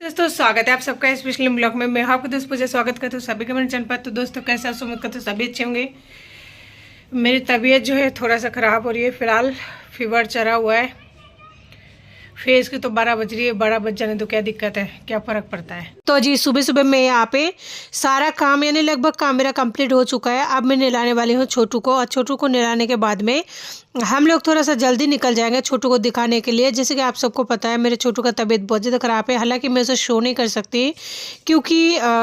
दोस्तों स्वागत है आप सबका स्पेशल ब्लॉग में। मैं आपको दोस्त पूजा स्वागत करती हूँ सभी के मेरे चैनल पर। तो दोस्तों कैसे आप उम्मीद करते हो सभी अच्छे होंगे। मेरी तबीयत जो है थोड़ा सा ख़राब हो रही है, फिलहाल फीवर चढ़ा हुआ है। फेस की तो 12 बज रही है, 12 बज जाने तो क्या दिक्कत है, क्या फ़र्क पड़ता है। तो जी सुबह सुबह मैं यहाँ पे सारा काम यानी लगभग काम मेरा कंप्लीट हो चुका है। अब मैं नहलाने वाली हूँ छोटू को, और छोटू को नहलाने के बाद में हम लोग थोड़ा सा जल्दी निकल जाएंगे छोटू को दिखाने के लिए। जैसे कि आप सबको पता है मेरे छोटू का तबीयत बहुत ज़्यादा ख़राब है। हालांकि मैं उसे शो नहीं कर सकती क्योंकि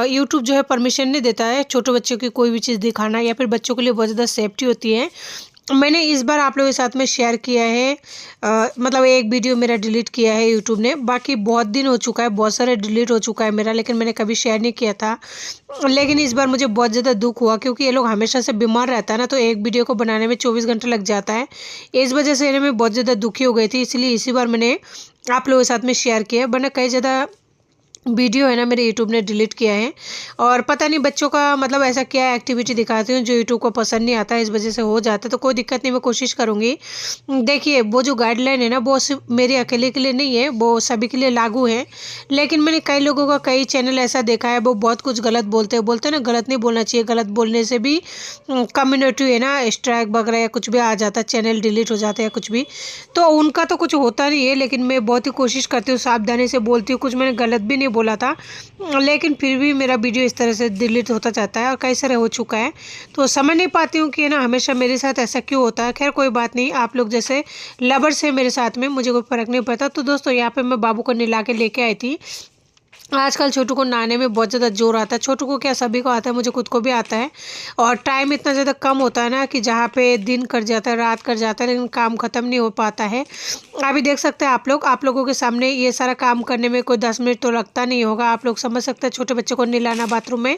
यूट्यूब जो है परमिशन नहीं देता है छोटे बच्चों की कोई भी चीज़ दिखाना, या फिर बच्चों के लिए बहुत ज़्यादा सेफ्टी होती है। मैंने इस बार आप लोगों के साथ में शेयर किया है, मतलब एक वीडियो मेरा डिलीट किया है यूट्यूब ने। बाकी बहुत दिन हो चुका है, बहुत सारे डिलीट हो चुका है मेरा, लेकिन मैंने कभी शेयर नहीं किया था। लेकिन इस बार मुझे बहुत ज़्यादा दुख हुआ क्योंकि ये लोग हमेशा से बीमार रहता है ना, तो एक वीडियो को बनाने में 24 घंटे लग जाता है। इस वजह से इन्हें मैं बहुत ज़्यादा दुखी हो गई थी, इसलिए इसी बार मैंने आप लोगों के साथ में शेयर किया, वरना कई ज़्यादा वीडियो है ना मेरे यूट्यूब ने डिलीट किया है। और पता नहीं बच्चों का मतलब ऐसा क्या एक्टिविटी दिखाती हूँ जो यूट्यूब को पसंद नहीं आता है, इस वजह से हो जाता है। तो कोई दिक्कत नहीं, मैं कोशिश करूँगी। देखिए वो जो गाइडलाइन है ना वो सिर्फ मेरे अकेले के लिए नहीं है, वो सभी के लिए लागू है। लेकिन मैंने कई लोगों का कई चैनल ऐसा देखा है वो बहुत कुछ गलत बोलते हैं ना, गलत नहीं बोलना चाहिए। गलत बोलने से भी कम्युनिटी है ना स्ट्राइक वगैरह या कुछ भी आ जाता है, चैनल डिलीट हो जाता है या कुछ भी। तो उनका तो कुछ होता नहीं है, लेकिन मैं बहुत ही कोशिश करती हूँ, सावधानी से बोलती हूँ। कुछ मैंने गलत भी नहीं बोला था, लेकिन फिर भी मेरा वीडियो इस तरह से डिलीट होता जाता है और कई सारे हो चुका है। तो समझ नहीं पाती हूँ कि ना हमेशा मेरे साथ ऐसा क्यों होता है। खैर कोई बात नहीं, आप लोग जैसे लवर्स हैं मेरे साथ में, मुझे कोई फ़र्क नहीं पड़ता। तो दोस्तों यहाँ पे मैं बाबू को नहला के लेके आई थी। आजकल छोटू को नहाने में बहुत ज़्यादा जोर आता है। छोटू को क्या, सभी को आता है, मुझे खुद को भी आता है। और टाइम इतना ज़्यादा कम होता है ना कि जहाँ पे दिन कट जाता है, रात कट जाता है, लेकिन काम ख़त्म नहीं हो पाता है। अभी देख सकते हैं आप लोगों के सामने ये सारा काम करने में कोई 10 मिनट तो लगता नहीं होगा। आप लोग समझ सकते हैं छोटे बच्चे को नहलाना बाथरूम में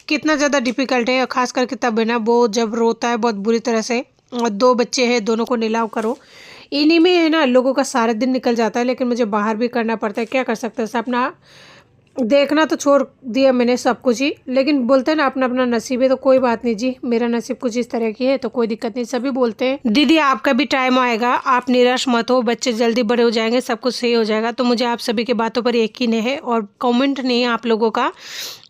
कितना ज़्यादा डिफ़िकल्ट है, और ख़ास करके तब है ना वो जब रोता है बहुत बुरी तरह से। और 2 बच्चे हैं, दोनों को नहलाओ करो, इन्हीं में है ना लोगों का सारा दिन निकल जाता है। लेकिन मुझे बाहर भी करना पड़ता है, क्या कर सकते हैं। अपना देखना तो छोड़ दिया मैंने सब कुछ ही, लेकिन बोलते हैं ना अपना अपना नसीब है। तो कोई बात नहीं जी, मेरा नसीब कुछ इस तरह की है तो कोई दिक्कत नहीं। सभी बोलते हैं दीदी आपका भी टाइम आएगा, आप निराश मत हो, बच्चे जल्दी बड़े हो जाएंगे, सब कुछ सही हो जाएगा। तो मुझे आप सभी की बातों पर यकीन है, और कमेंट नहीं है आप लोगों का।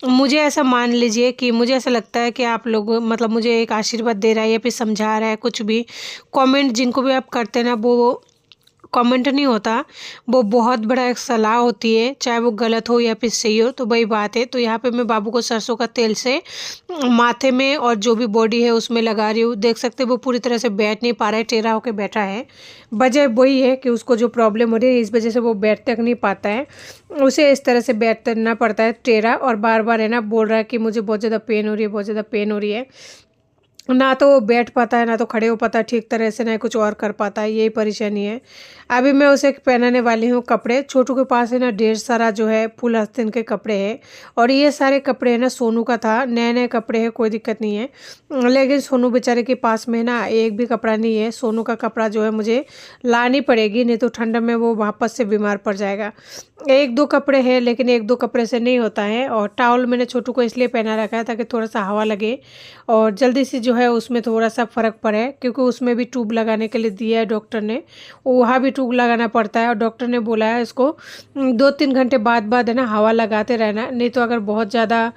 मुझे ऐसा मान लीजिए कि मुझे ऐसा लगता है कि आप लोग मतलब मुझे एक आशीर्वाद दे रहा है या फिर समझा रहा है। कुछ भी कमेंट जिनको भी आप करते हैं ना, वो कमेंट नहीं होता, वो बहुत बड़ा एक सलाह होती है, चाहे वो गलत हो या फिर सही हो। तो वही बात है। तो यहाँ पे मैं बाबू को सरसों का तेल से माथे में और जो भी बॉडी है उसमें लगा रही हूँ। देख सकते हैं वो पूरी तरह से बैठ नहीं पा रहा है, टेढ़ा होकर बैठा है। वजह वही है कि उसको जो प्रॉब्लम हो रही है इस वजह से वो बैठ तक नहीं पाता है, उसे इस तरह से बैठना पड़ता है टेढ़ा। और बार बार है ना बोल रहा है कि मुझे बहुत ज़्यादा पेन हो रही है, बहुत ज़्यादा पेन हो रही है। ना तो वो बैठ पाता है, ना तो खड़े हो पाता है ठीक तरह से, ना कुछ और कर पाता है, यही परेशानी है। अभी मैं उसे पहनाने वाली हूँ कपड़े। छोटू के पास है ना ढेर सारा जो है फुल आस्तीन के कपड़े हैं, और ये सारे कपड़े है ना सोनू का था, नए नए कपड़े हैं, कोई दिक्कत नहीं है। लेकिन सोनू बेचारे के पास में ना एक भी कपड़ा नहीं है। सोनू का कपड़ा जो है मुझे लानी पड़ेगी, नहीं तो ठंड में वो वापस से बीमार पड़ जाएगा। 1-2 कपड़े हैं, लेकिन 1-2 कपड़े से नहीं होता है। और टॉवल मैंने छोटू को इसलिए पहना रखा है ताकि थोड़ा सा हवा लगे और जल्दी से जो है उसमें थोड़ा सा फ़र्क पड़े, क्योंकि उसमें भी ट्यूब लगाने के लिए दिया है डॉक्टर ने, वहाँ भी ट्यूब लगाना पड़ता है। और डॉक्टर ने बोला है इसको 2-3 घंटे बाद बाद है ना हवा लगाते रहना, नहीं तो अगर बहुत ज़्यादा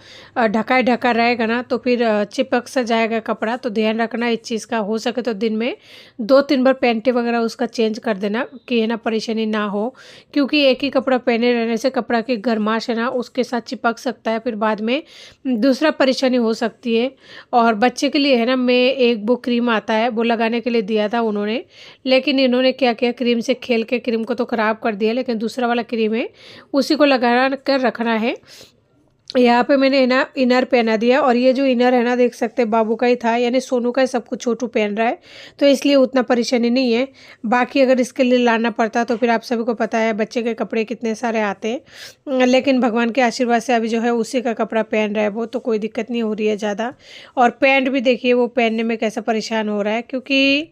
ढका रहेगा ना तो फिर चिपक सा जाएगा कपड़ा। तो ध्यान रखना इस चीज़ का, हो सके तो दिन में 2-3 बार पैंटे वगैरह उसका चेंज कर देना कि है ना परेशानी ना हो, क्योंकि एक ही कपड़ा पहने रहने से कपड़ा की गर्माश है ना उसके साथ चिपक सकता है, फिर बाद में दूसरा परेशानी हो सकती है। और बच्चे के लिए है ना मैं एक वो क्रीम आता है वो लगाने के लिए दिया था उन्होंने, लेकिन इन्होंने क्या किया, क्रीम से खेल के क्रीम को तो ख़राब कर दिया। लेकिन दूसरा वाला क्रीम है उसी को लगा कर रखना है। यहाँ पे मैंने ना इनर पहना दिया, और ये जो इनर है ना देख सकते हैं बाबू का ही था, यानी सोनू का ही सब कुछ छोटू पहन रहा है, तो इसलिए उतना परेशानी नहीं है। बाकी अगर इसके लिए लाना पड़ता तो फिर आप सभी को पता है बच्चे के कपड़े कितने सारे आते हैं, लेकिन भगवान के आशीर्वाद से अभी जो है उसी का कपड़ा पहन रहा है वो, तो कोई दिक्कत नहीं हो रही है ज़्यादा। और पैंट भी देखिए वो पहनने में कैसा परेशान हो रहा है, क्योंकि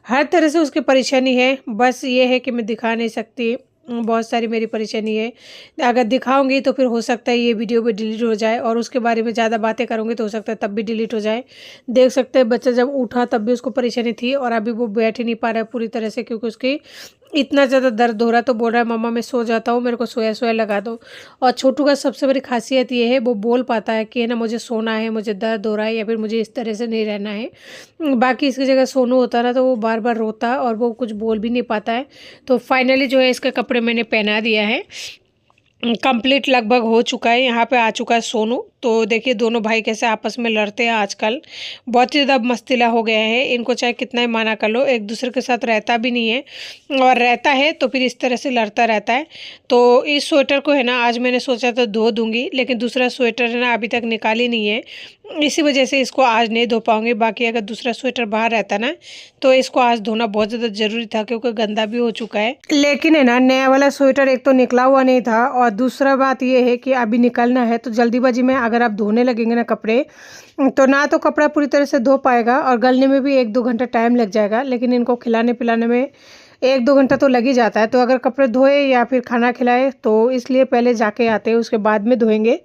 हर तरह से उसकी परेशानी है। बस ये है कि मैं दिखा नहीं सकती, बहुत सारी मेरी परेशानी है। अगर दिखाऊंगी तो फिर हो सकता है ये वीडियो भी डिलीट हो जाए, और उसके बारे में ज़्यादा बातें करूंगी तो हो सकता है तब भी डिलीट हो जाए। देख सकते हैं बच्चा जब उठा तब भी उसको परेशानी थी, और अभी वो बैठ ही नहीं पा रहा है पूरी तरह से, क्योंकि उसकी इतना ज़्यादा दर्द हो रहा तो बोल रहा है मम्मा मैं सो जाता हूँ, मेरे को सोया सोया लगा दो। और छोटू का सबसे बड़ी खासियत ये है, वो बोल पाता है कि है ना मुझे सोना है, मुझे दर्द हो रहा है, या फिर मुझे इस तरह से नहीं रहना है। बाकी इसकी जगह सोनू होता ना तो वो बार बार रोता और वो कुछ बोल भी नहीं पाता है। तो फाइनली जो है इसके कपड़े मैंने पहना दिया है, कंप्लीट लगभग हो चुका है। यहाँ पे आ चुका है सोनू। तो देखिए दोनों भाई कैसे आपस में लड़ते हैं आजकल, बहुत ही ज़्यादा मस्तीला हो गया है। इनको चाहे कितना ही माना कर लो, एक दूसरे के साथ रहता भी नहीं है, और रहता है तो फिर इस तरह से लड़ता रहता है। तो इस स्वेटर को है ना आज मैंने सोचा था धो दूंगी, लेकिन दूसरा स्वेटर है ना अभी तक निकाली नहीं है, इसी वजह से इसको आज नहीं धो पाऊंगी। बाकी अगर दूसरा स्वेटर बाहर रहता ना तो इसको आज धोना बहुत ज़्यादा ज़रूरी था, क्योंकि गंदा भी हो चुका है। लेकिन है ना नया वाला स्वेटर एक तो निकला हुआ नहीं था, और दूसरा बात ये है कि अभी निकलना है तो जल्दीबाजी में अगर आप धोने लगेंगे ना कपड़े, तो ना तो कपड़ा पूरी तरह से धो पाएगा और गलने में भी 1-2 घंटा टाइम लग जाएगा। लेकिन इनको खिलाने पिलाने में 1-2 घंटा तो लग ही जाता है। तो अगर कपड़े धोए या फिर खाना खिलाए तो इसलिए पहले जाके आते हैं, उसके बाद में धोएंगे।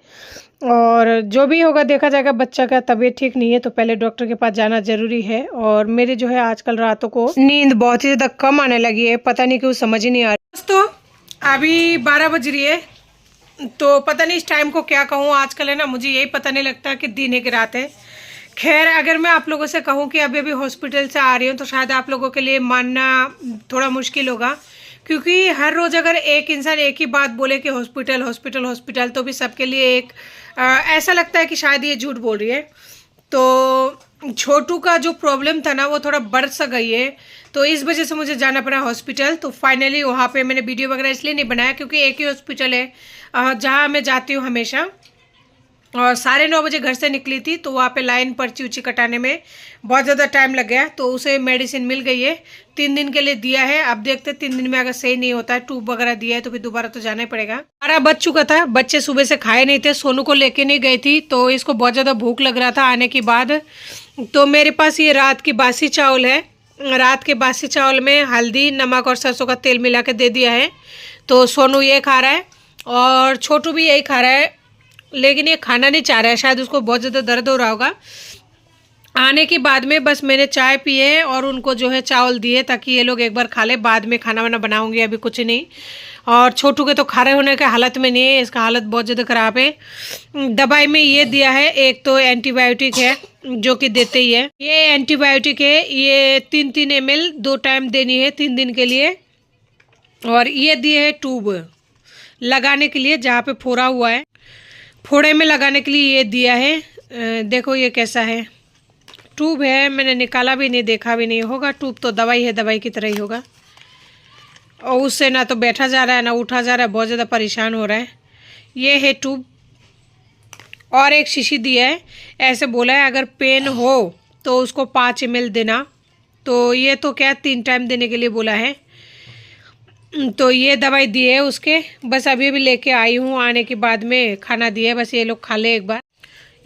और जो भी होगा देखा जाएगा। बच्चा का तबीयत ठीक नहीं है तो पहले डॉक्टर के पास जाना ज़रूरी है। और मेरे जो है आजकल रातों को नींद बहुत ही ज़्यादा कम आने लगी है, पता नहीं क्यों, समझ ही नहीं आ रही। दोस्तों अभी 12 बज रही है, तो पता नहीं इस टाइम को क्या कहूँ। आजकल है ना मुझे यही पता नहीं लगता कि दिन है कि रात है। खैर अगर मैं आप लोगों से कहूँ कि अभी अभी हॉस्पिटल से आ रही हूँ तो शायद आप लोगों के लिए मानना थोड़ा मुश्किल होगा, क्योंकि हर रोज़ अगर एक इंसान एक ही बात बोले कि हॉस्पिटल हॉस्पिटल हॉस्पिटल, तो भी सबके लिए एक ऐसा लगता है कि शायद ये झूठ बोल रही है। तो छोटू का जो प्रॉब्लम था ना वो थोड़ा बढ़ सा गई है, तो इस वजह से मुझे जाना पड़ा हॉस्पिटल। तो फाइनली वहाँ पे मैंने वीडियो वगैरह इसलिए नहीं बनाया क्योंकि एक ही हॉस्पिटल है जहाँ मैं जाती हूँ हमेशा, और 9:30 बजे घर से निकली थी। तो वहाँ पे लाइन पर्ची उची कटाने में बहुत ज़्यादा टाइम लग गया। तो उसे मेडिसिन मिल गई है, 3 दिन के लिए दिया है। अब देखते 3 दिन में अगर सही नहीं होता है, ट्यूब वगैरह दिया है, तो फिर दोबारा तो जाना ही पड़ेगा। 12 बज चुका था, बच्चे सुबह से खाए नहीं थे, सोनू को लेके नहीं गई थी तो इसको बहुत ज़्यादा भूख लग रहा था आने के बाद। तो मेरे पास ये रात की बासी चावल है, रात के बासी चावल में हल्दी नमक और सरसों का तेल मिला के दे दिया है। तो सोनू ये खा रहा है और छोटू भी यही खा रहा है, लेकिन ये खाना नहीं चाह रहा है, शायद उसको बहुत ज़्यादा दर्द हो रहा होगा। आने के बाद में बस मैंने चाय पी है और उनको जो है चावल दिए ताकि ये लोग एक बार खा ले, बाद में खाना वाना बनाऊंगी, अभी कुछ नहीं। और छोटू के तो खड़े होने के हालत में नहीं है, इसका हालत बहुत ज़्यादा ख़राब है। दवाई में ये दिया है, एक तो एंटीबायोटिक है जो कि देते ही है, ये एंटीबायोटिक है, ये 3-3 ml 2 टाइम देनी है 3 दिन के लिए। और ये दिए है ट्यूब लगाने के लिए, जहाँ पे फोड़ा हुआ है फोड़े में लगाने के लिए ये दिया है। देखो ये कैसा है, ट्यूब है, मैंने निकाला भी नहीं, देखा भी नहीं होगा। ट्यूब तो दवाई है, दवाई की तरह ही होगा। और उससे ना तो बैठा जा रहा है ना उठा जा रहा है, बहुत ज़्यादा परेशान हो रहा है। ये है ट्यूब और एक शीशी दिया है, ऐसे बोला है अगर पेन हो तो उसको 5 ml देना। तो ये तो क्या 3 टाइम देने के लिए बोला है। तो ये दवाई दी है उसके, बस अभी अभी लेके आई हूँ, आने के बाद में खाना दिया है, बस ये लोग खा ले एक बार।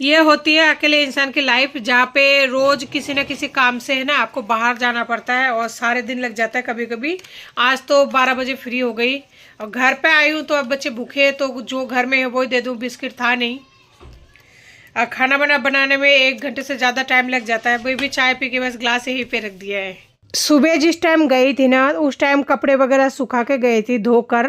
ये होती है अकेले इंसान की लाइफ, जहाँ पे रोज किसी न किसी काम से है ना आपको बाहर जाना पड़ता है और सारे दिन लग जाता है कभी कभी। आज तो 12 बजे फ्री हो गई और घर पे आई हूँ, तो अब बच्चे भूखे हैं तो जो घर में है वही दे दूँ, बिस्किट था नहीं। और खाना बनाने में 1 घंटे से ज़्यादा टाइम लग जाता है। वही भी चाय पी के बस ग्लास यहीं पे रख दिया है। सुबह जिस टाइम गई थी ना उस टाइम कपड़े वगैरह सुखा के गई थी धोकर,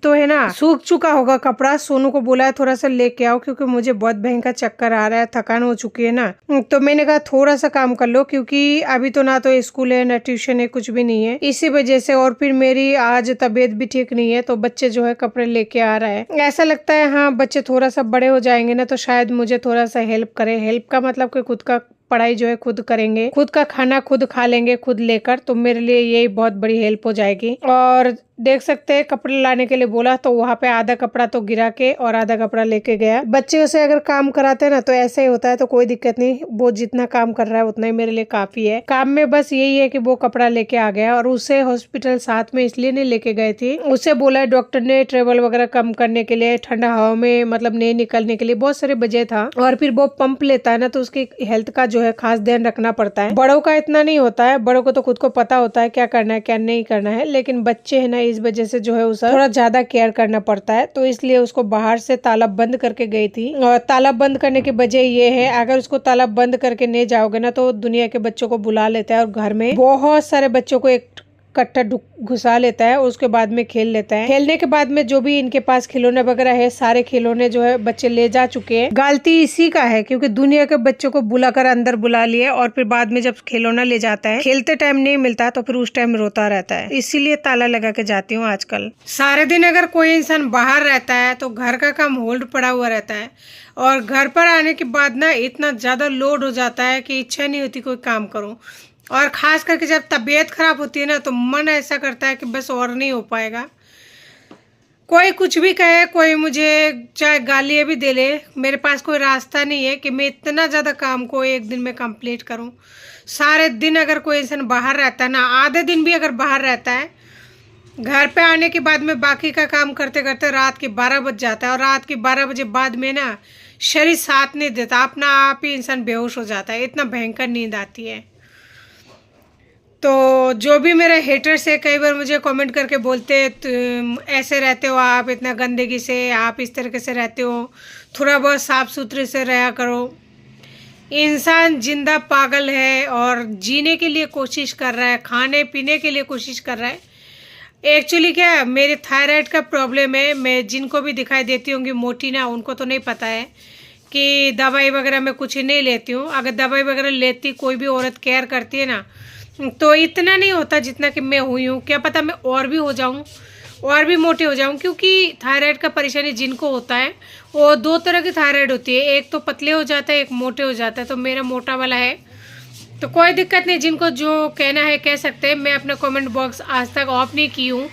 तो है ना सूख चुका होगा कपड़ा। सोनू को बोला है थोड़ा सा लेके आओ क्योंकि मुझे बहुत भयंकर चक्कर आ रहा है, थकान हो चुकी है ना। तो मैंने कहा थोड़ा सा काम कर लो, क्योंकि अभी तो ना तो स्कूल है ना ट्यूशन है, कुछ भी नहीं है, इसी वजह से। और फिर मेरी आज तबीयत भी ठीक नहीं है, तो बच्चे जो है कपड़े लेके आ रहा है। ऐसा लगता है हाँ बच्चे थोड़ा सा बड़े हो जाएंगे ना तो शायद मुझे थोड़ा सा हेल्प करे। हेल्प का मतलब कि खुद का पढ़ाई जो है खुद करेंगे, खुद का खाना खुद खा लेंगे खुद लेकर, तो मेरे लिए यही बहुत बड़ी हेल्प हो जाएगी। और देख सकते हैं कपड़े लाने के लिए बोला तो वहाँ पे आधा कपड़ा तो गिरा के और आधा कपड़ा लेके गया। बच्चे से अगर काम कराते हैं ना तो ऐसा ही होता है, तो कोई दिक्कत नहीं, वो जितना काम कर रहा है उतना ही मेरे लिए काफी है। काम में बस यही है कि वो कपड़ा लेके आ गया। और उसे हॉस्पिटल साथ में इसलिए नहीं लेके गए थे, उसे बोला डॉक्टर ने ट्रेवल वगैरह कम करने के लिए, ठंडा हवा में मतलब नहीं निकलने के लिए, बहुत सारे वजह था। और फिर वो पंप लेता है ना तो उसकी हेल्थ का जो है खास ध्यान रखना पड़ता है। बड़ों का इतना नहीं होता है, बड़ों को तो खुद को पता होता है क्या करना है क्या नहीं करना है, लेकिन बच्चे है ना इस वजह से जो है उसे थोड़ा ज्यादा केयर करना पड़ता है। तो इसलिए उसको बाहर से ताला बंद करके गई थी। और ताला बंद करने की वजह ये है, अगर उसको ताला बंद करके नहीं जाओगे ना तो दुनिया के बच्चों को बुला लेता है और घर में बहुत सारे बच्चों को कट्टा घुसा लेता है, उसके बाद में खेल लेता है। खेलने के बाद में जो भी इनके पास खिलौने वगैरह है, सारे खिलौने जो है बच्चे ले जा चुके हैं। गलती इसी का है क्योंकि दुनिया के बच्चों को बुलाकर अंदर बुला लिए और फिर बाद में जब खिलौना ले जाता है, खेलते टाइम नहीं मिलता तो फिर उस टाइम रोता रहता है। इसीलिए ताला लगा के जाती हूँ आजकल। सारे दिन अगर कोई इंसान बाहर रहता है तो घर का काम होल्ड पड़ा हुआ रहता है, और घर पर आने के बाद ना इतना ज़्यादा लोड हो जाता है कि इच्छा नहीं होती कोई काम करूँ। और ख़ास करके जब तबीयत ख़राब होती है ना तो मन ऐसा करता है कि बस और नहीं हो पाएगा। कोई कुछ भी कहे, कोई मुझे चाहे गालियाँ भी दे ले, मेरे पास कोई रास्ता नहीं है कि मैं इतना ज़्यादा काम को एक दिन में कंप्लीट करूं। सारे दिन अगर कोई इंसान बाहर रहता है ना, आधे दिन भी अगर बाहर रहता है, घर पे आने के बाद में बाकी का काम करते करते रात के 12 बज जाता है। और रात के 12 बजे बाद में ना शरीर साथ नहीं देता, अपना आप ही इंसान बेहोश हो जाता है, इतना भयंकर नींद आती है। तो जो भी मेरे हेटर्स है कई बार मुझे कमेंट करके बोलते ऐसे रहते हो आप, इतना गंदगी से, आप इस तरीके से रहते हो, थोड़ा बहुत साफ सुथरे से रहा करो। इंसान जिंदा पागल है और जीने के लिए कोशिश कर रहा है, खाने पीने के लिए कोशिश कर रहा है। एक्चुअली क्या है, मेरे थायराइड का प्रॉब्लम है। मैं जिनको भी दिखाई देती होंगी मोटी ना, उनको तो नहीं पता है कि दवाई वगैरह मैं कुछ नहीं लेती हूँ। अगर दवाई वगैरह लेती, कोई भी औरत केयर करती है ना, तो इतना नहीं होता जितना कि मैं हुई हूँ। क्या पता मैं और भी हो जाऊँ, और भी मोटी हो जाऊँ, क्योंकि थायराइड का परेशानी जिनको होता है वो 2 तरह की थायराइड होती है। एक तो पतले हो जाता है, एक मोटे हो जाता है। तो मेरा मोटा वाला है, तो कोई दिक्कत नहीं, जिनको जो कहना है कह सकते हैं। मैं अपना कमेंट बॉक्स आज तक ऑफ नहीं की हूँ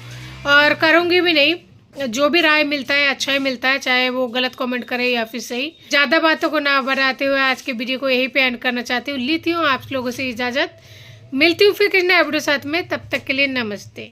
और करूँगी भी नहीं। जो भी राय मिलता है अच्छा ही मिलता है, चाहे वो गलत कमेंट करे या फिर सही। ज़्यादा बातों को ना बढ़ाते हुए आज के वीडियो को यहीं पे एंड करना चाहती हूँ। लेती हूँ आप लोगों से इजाज़त, मिलती हूँ फिर किसी नए वीडियो साथ में, तब तक के लिए नमस्ते।